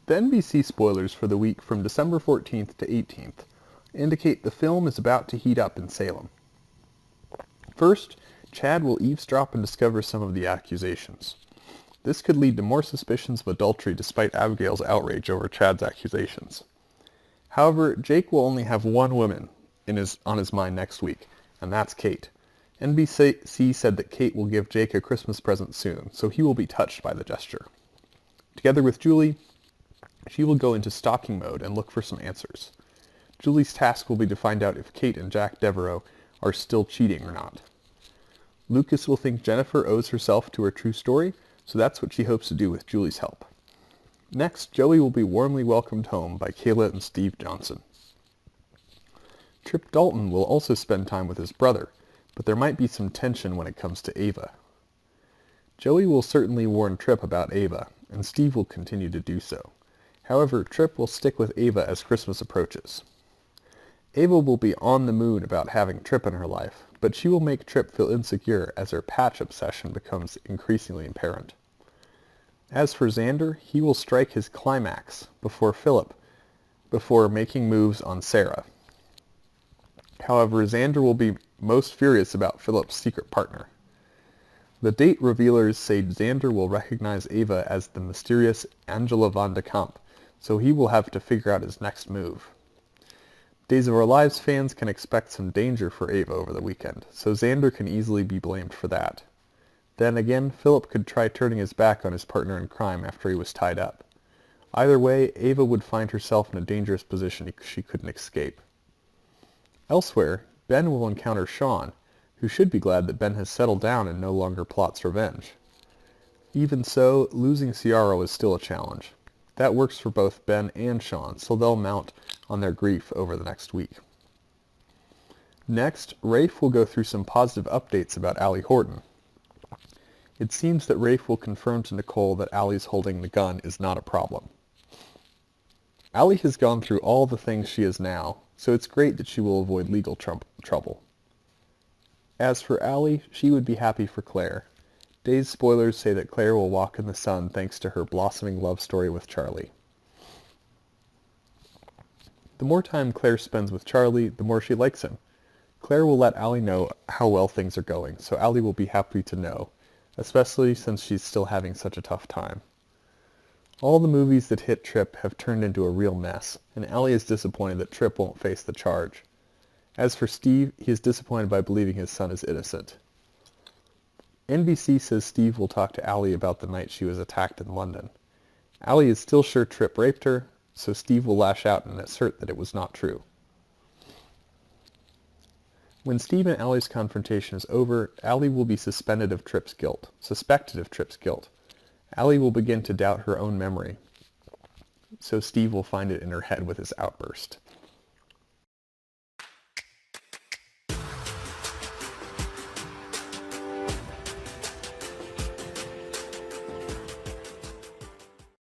The NBC spoilers for the week from December 14th to 18th indicate the film is about to heat up in Salem. First, Chad will eavesdrop and discover some of the accusations. This could lead to more suspicions of adultery despite Abigail's outrage over Chad's accusations. However, Jake will only have one woman on his mind next week, and that's Kate. NBC said that Kate will give Jake a Christmas present soon, so he will be touched by the gesture. Together with Julie, she will go into stalking mode and look for some answers. Julie's task will be to find out if Kate and Jack Devereaux are still cheating or not. Lucas will think Jennifer owes herself to her true story, so that's what she hopes to do with Julie's help. Next, Joey will be warmly welcomed home by Kayla and Steve Johnson. Trip Dalton will also spend time with his brother, but there might be some tension when it comes to Ava. Joey will certainly warn Trip about Ava, and Steve will continue to do so. However, Trip will stick with Ava as Christmas approaches. Ava will be on the moon about having Trip in her life, but she will make Trip feel insecure as her patch obsession becomes increasingly apparent. As for Xander, he will strike his climax before making moves on Sarah. However, Xander will be most furious about Philip's secret partner. The date revealers say Xander will recognize Ava as the mysterious Angela van de Kamp, so he will have to figure out his next move. Days of Our Lives fans can expect some danger for Ava over the weekend, so Xander can easily be blamed for that. Then again, Philip could try turning his back on his partner in crime after he was tied up. Either way, Ava would find herself in a dangerous position she couldn't escape. Elsewhere, Ben will encounter Sean, who should be glad that Ben has settled down and no longer plots revenge. Even so, losing Ciara is still a challenge. That works for both Ben and Sean, so they'll mount on their grief over the next week. Next, Rafe will go through some positive updates about Allie Horton. It seems that Rafe will confirm to Nicole that Allie's holding the gun is not a problem. Allie has gone through all the things she is now, so it's great that she will avoid legal trouble. As for Allie, she would be happy for Claire. Day's spoilers say that Claire will walk in the sun thanks to her blossoming love story with Charlie. The more time Claire spends with Charlie, the more she likes him. Claire will let Allie know how well things are going, so Allie will be happy to know, especially since she's still having such a tough time. All the movies that hit Trip have turned into a real mess, and Allie is disappointed that Trip won't face the charge. As for Steve, he is disappointed by believing his son is innocent. NBC says Steve will talk to Allie about the night she was attacked in London. Allie is still sure Trip raped her, so Steve will lash out and assert that it was not true. When Steve and Allie's confrontation is over, Allie will be suspected of Trip's guilt. Allie will begin to doubt her own memory, so Steve will find it in her head with his outburst.